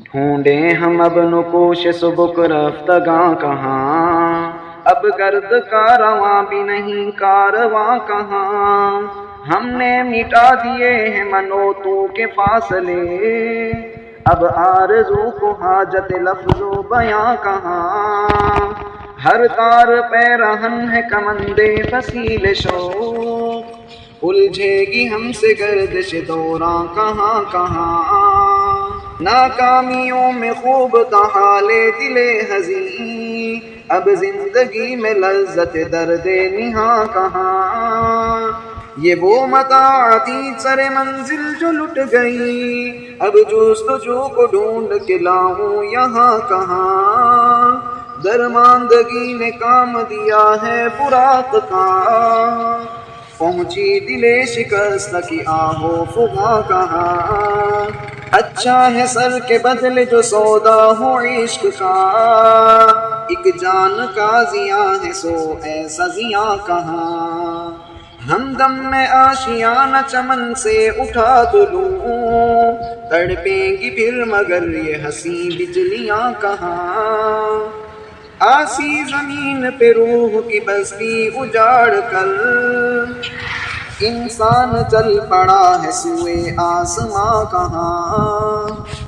ڈھونڈیں ہم اب نقوش سبک رفتگاں کہاں، اب گرد کارواں بھی نہیں کارواں کہاں، ہم نے مٹا دیے ہیں منوتو کے فاصلے، اب آرزو کو حاجت لفظ و بیاں کہاں، ہر تار پیرہن ہے کمندے فصیل شوق، الجھے گی ہم سے گردش دوراں کہاں کہاں، ناکامیوں میں خوب تھا حال دل حزین، اب زندگی میں لذت درد نہاں کہاں، یہ وہ متاع تھی سر منزل جو لٹ گئی، اب جستجو کو ڈھونڈ کے لاؤں یہاں کہاں، درماندگی نے کام دیا ہے فراق کا، پہنچی دل شکست کی آہ و فغاں کہاں، اچھا ہے سر کے بدلے جو سودا ہو عشق کا، ایک جان کا زیاں ہے سو ایسا زیاں کہاں، ہمدم میں آشیانہ چمن سے اٹھا تو لوں، تڑپیں گی پھر مگر یہ حسین بجلیاں کہاں، آسی زمین پہ روح کی بستی اجاڑ کر، انسان چل پڑا ہے سوئے آسماں کہاں۔